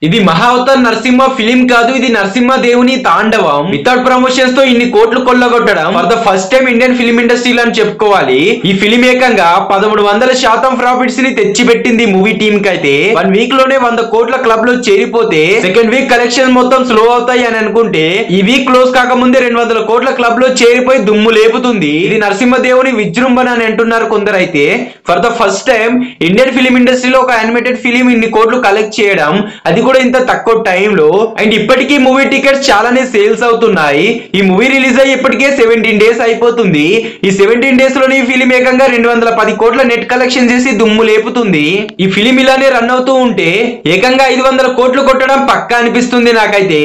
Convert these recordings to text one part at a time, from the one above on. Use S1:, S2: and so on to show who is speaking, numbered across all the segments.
S1: ఇది మహావతార్ నరసింహ ఫిలిం కాదు, ఇది నరసింహ దేవుని తాండవం. వితౌట్ ప్రమోషన్స్ తో ఇన్ని కోట్లు కొల్లగొట్టడం for the first time Indian film ఇండస్ట్రీలో అని చెప్పుకోవాలి. ఈ ఫిలిం ఏకంగా 1300% ప్రాఫిట్స్ ని తెచ్చిపెట్టింది మూవీ టీమ్ కి. అయితే 1 వీక్ లోనే 100 కోట్ల క్లబ్ లో చేరిపోతే సెకండ్ వీక్ కలెక్షన్ మొత్తం స్లో అవుతాయి అని అనుకుంటే ఈ వీక్ క్లోజ్ కాకముందే 200 కోట్ల క్లబ్ లో చేరిపోయి దుమ్ము లేపుతుంది. ఇది నరసింహ దేవుని విజృంభణ అని అంటున్నారు కొందరు. అయితే for the first time Indian film ఇండస్ట్రీలో ఒక యానిమేటెడ్ ఫిలిం ఇన్ని కోట్లు కలెక్ట్ చేయడం, అది కూడా ఇంత తక్కువ టైంలో. అండ్ ఇప్పటికీ మూవీ టికెట్స్ చాలానే సేల్స్ అవుతున్నాయి. ఈ మూవీ రిలీజ్ అయ్యి ఇప్పటికే 17 డేస్ అయిపోతుంది. ఈ 17 డేస్ లోనే ఈ ఫిలిం ఏకంగా 210 కోట్ల నెట్ కలెక్షన్ చేసి దుమ్ము లేపుతుంది. ఈ ఫిలిం ఇలానే రన్ అవుతూ ఉంటే ఏకంగా 500 కోట్లు కొట్టడం పక్కా అనిపిస్తుంది నాకైతే.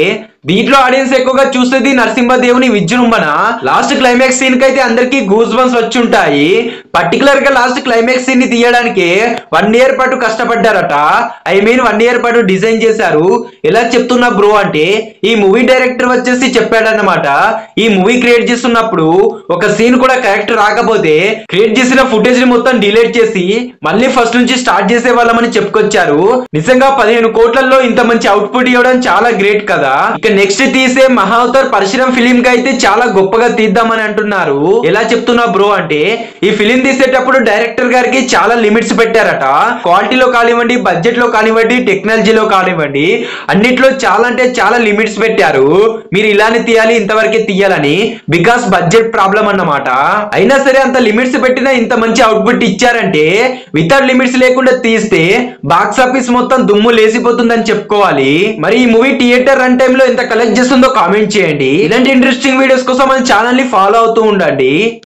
S1: దీంట్లో ఆడియన్స్ ఎక్కువగా చూసేది నరసింహ దేవుని విజృంభణ. లాస్ట్ క్లైమాక్స్ సీన్ కి అయితే అందరికి గూస్ బంప్స్ వచ్చి ఉంటాయి. పర్టికులర్ గా లాస్ట్ క్లైమాక్స్ సీన్ ని తీయడానికి 1 ఇయర్ పాటు కష్టపడ్డారట. ఐ మీన్ 1 ఇయర్ పాటు డిజైన్ చేశారు. ఎలా చెప్తున్నా బ్రో అంటే ఈ మూవీ డైరెక్టర్ వచ్చేసి చెప్పాడన్నమాట, ఈ మూవీ క్రియేట్ చేస్తున్నప్పుడు ఒక సీన్ కూడా కరెక్ట్ రాకపోతే క్రియేట్ చేసిన ఫుటేజ్ ని మొత్తం డిలీట్ చేసి మళ్ళీ ఫస్ట్ నుంచి స్టార్ట్ చేసే వాళ్ళమని చెప్పుకొచ్చారు. నిజంగా 15 కోట్లలో ఇంత మంచి అవుట్పుట్ ఇవ్వడం చాలా గ్రేట్ కదా. ఇక నెక్స్ట్ తీసే మహావతార్ పరశురామ్ ఫిలిం కి అయితే చాలా గొప్పగా తీద్దామని అంటున్నారు. ఎలా చెప్తున్నా బ్రో అంటే ఈ ఫిలిం తీసేటప్పుడు డైరెక్టర్ గారికి చాలా లిమిట్స్ పెట్టారట. క్వాలిటీలో కానివ్వండి, బడ్జెట్ లో కానివ్వండి, టెక్నాలజీలో కానివ్వండి, అన్నిట్లో చాలా అంటే చాలా లిమిట్స్ పెట్టారు. మీరు ఇలానే తీయాలి, ఇంతవరకే తీయాలని, బికాస్ బడ్జెట్ ప్రాబ్లం అన్నమాట. అయినా సరే అంత లిమిట్స్ పెట్టినా ఇంత మంచి అవుట్పుట్ ఇచ్చారంటే వితౌట్ లిమిట్స్ లేకుండా తీస్తే బాక్స్ ఆఫీస్ మొత్తం దుమ్ము లేసిపోతుందని చెప్పుకోవాలి. మరి ఈ మూవీ థియేటర్ రన్ టైమ్ లో ఎంత కలెక్ట్ చేస్తుందో కామెంట్ చేయండి. ఇలాంటి ఇంట్రెస్టింగ్ వీడియోస్ కోసం మన ఛానల్ ని ఫాలో అవుతూ ఉండండి.